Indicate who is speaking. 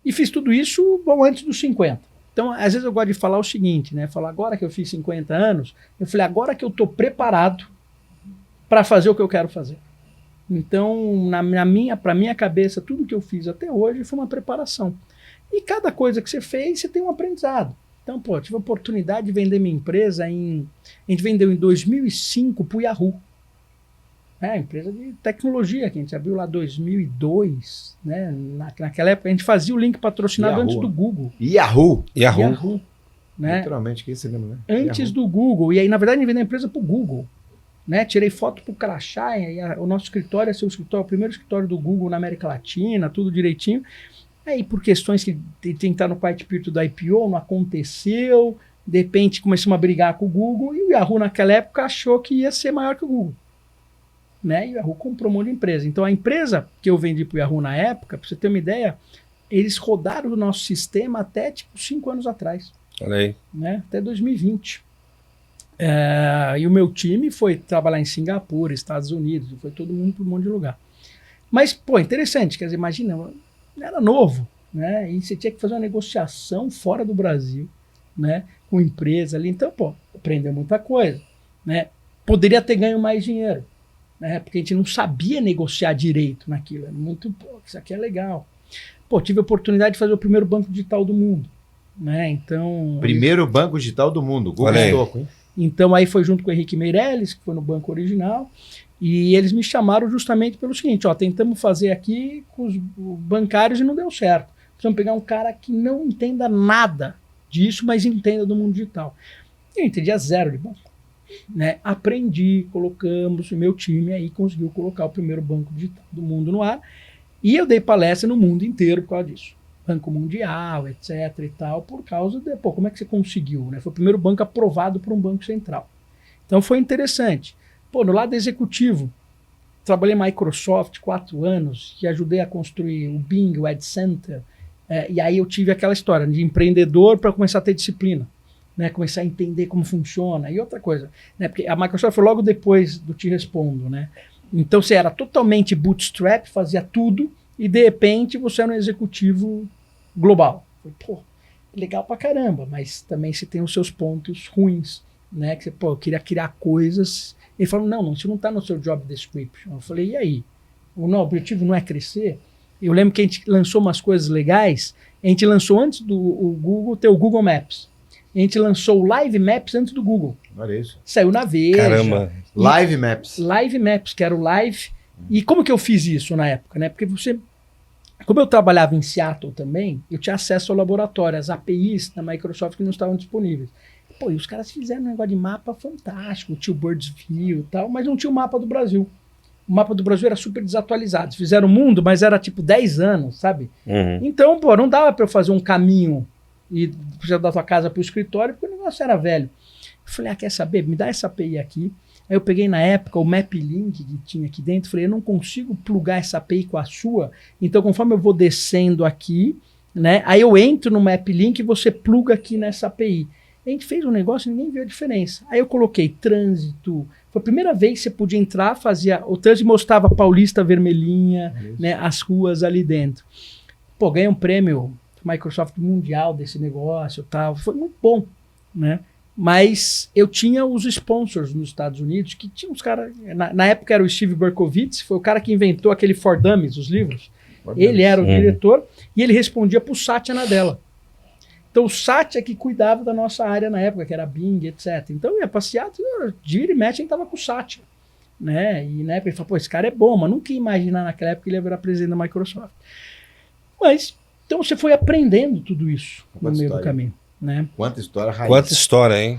Speaker 1: E fiz tudo isso, bom, antes dos 50. Então, às vezes eu gosto de falar o seguinte, né? Falar, agora que eu fiz 50 anos, eu falei, agora que eu estou preparado para fazer o que eu quero fazer. Então, para minha cabeça, tudo que eu fiz até hoje foi uma preparação. E cada coisa que você fez, você tem um aprendizado. Então, pô, eu tive a oportunidade de vender minha empresa a gente vendeu em 2005 para o Yahoo. Empresa de tecnologia, que a gente abriu lá em 2002, né? Naquela época a gente fazia o link patrocinado
Speaker 2: Yahoo.
Speaker 1: Antes do Google.
Speaker 2: Yahoo.
Speaker 1: Né?
Speaker 2: Literalmente, quem se lembra, né?
Speaker 1: Antes do Google. E aí, na verdade, a gente vendeu a empresa para o Google. Né? Tirei foto para o crachá, e o nosso escritório é o primeiro escritório do Google na América Latina, tudo direitinho. Aí, por questões que tem que estar no white paper do IPO, não aconteceu. De repente, começamos a brigar com o Google, e o Yahoo, naquela época, achou que ia ser maior que o Google. Né? E o Yahoo comprou um monte de empresa. Então, a empresa que eu vendi para o Yahoo na época, para você ter uma ideia, eles rodaram o nosso sistema até, tipo, 5 anos atrás.
Speaker 3: Olha aí.
Speaker 1: Né? Até 2020. E o meu time foi trabalhar em Singapura, Estados Unidos, foi todo mundo para um monte de lugar. Mas, pô, interessante, quer dizer, imagina, era novo, né? E você tinha que fazer uma negociação fora do Brasil, né? Com empresa ali. Então, pô, aprendeu muita coisa, né? Poderia ter ganho mais dinheiro, né? Porque a gente não sabia negociar direito naquilo. Era muito, pô, isso aqui é legal. Pô, tive a oportunidade de fazer o primeiro banco digital do mundo, né? Então...
Speaker 2: Primeiro banco digital do mundo, Google Stoco, hein?
Speaker 1: Então aí foi junto com o Henrique Meirelles, que foi no banco original, e eles me chamaram justamente pelo seguinte, ó, tentamos fazer aqui com os bancários e não deu certo. Precisamos pegar um cara que não entenda nada disso, mas entenda do mundo digital. Eu entendia zero de banco. Né? Aprendi, colocamos, o meu time aí conseguiu colocar o primeiro banco digital do mundo no ar, e eu dei palestra no mundo inteiro por causa disso. Banco Mundial, etc. e tal, por causa de, pô, como é que você conseguiu? Né? Foi o primeiro banco aprovado por um banco central. Então foi interessante. Pô, no lado executivo, trabalhei em Microsoft 4 anos, e ajudei a construir o Bing, o Ad Center, e aí eu tive aquela história de empreendedor para começar a ter disciplina, né? Começar a entender como funciona. E outra coisa, né? Porque a Microsoft foi logo depois do Te Respondo, né? Então você era totalmente bootstrap, fazia tudo, e de repente você era um executivo global. Pô, legal pra caramba, mas também você tem os seus pontos ruins, né? Que você, pô, eu queria criar coisas. Ele falou, não, isso não tá no seu job description. Eu falei, e aí? O objetivo não é crescer? Eu lembro que a gente lançou umas coisas legais, a gente lançou antes do Google ter o Google Maps. A gente lançou o Live Maps antes do Google.
Speaker 2: Olha isso.
Speaker 1: Saiu na Veja.
Speaker 3: Caramba.
Speaker 2: Live Maps.
Speaker 1: Live Maps, que era o Live. E como que eu fiz isso na época, né? Porque como eu trabalhava em Seattle também, eu tinha acesso ao laboratório, as APIs da Microsoft que não estavam disponíveis. Pô, e os caras fizeram um negócio de mapa fantástico, tinha o Birds View e tal, mas não tinha o mapa do Brasil. O mapa do Brasil era super desatualizado. Eles fizeram o mundo, mas era tipo 10 anos, sabe?
Speaker 3: Uhum.
Speaker 1: Então, pô, não dava para eu fazer um caminho e precisar da tua casa para o escritório, porque o negócio era velho. Eu falei, quer saber? Me dá essa API aqui. Aí eu peguei na época o MapLink que tinha aqui dentro, falei, eu não consigo plugar essa API com a sua, então conforme eu vou descendo aqui, né, aí eu entro no MapLink e você pluga aqui nessa API. A gente fez um negócio e ninguém viu a diferença. Aí eu coloquei trânsito, foi a primeira vez que você podia entrar, o trânsito mostrava Paulista vermelhinha, né, as ruas ali dentro. Pô, ganhei um prêmio Microsoft Mundial desse negócio e tal, foi muito bom, né? Mas eu tinha os sponsors nos Estados Unidos, que tinha uns caras... Na época era o Steve Berkovitz, foi o cara que inventou aquele For Dummies, os livros. Ele era o diretor e ele respondia para o Satya Nadella. Então o Satya que cuidava da nossa área na época, que era Bing, etc. Então eu ia passear, gira e mexe, a gente tava com o Satya. Né? E na época ele falou, pô, esse cara é bom, mas nunca ia imaginar naquela época que ele ia virar presidente da Microsoft. Mas, então você foi aprendendo tudo isso no meio do caminho. Né?
Speaker 2: Quanta história, Raiz.
Speaker 3: Quanta história, hein?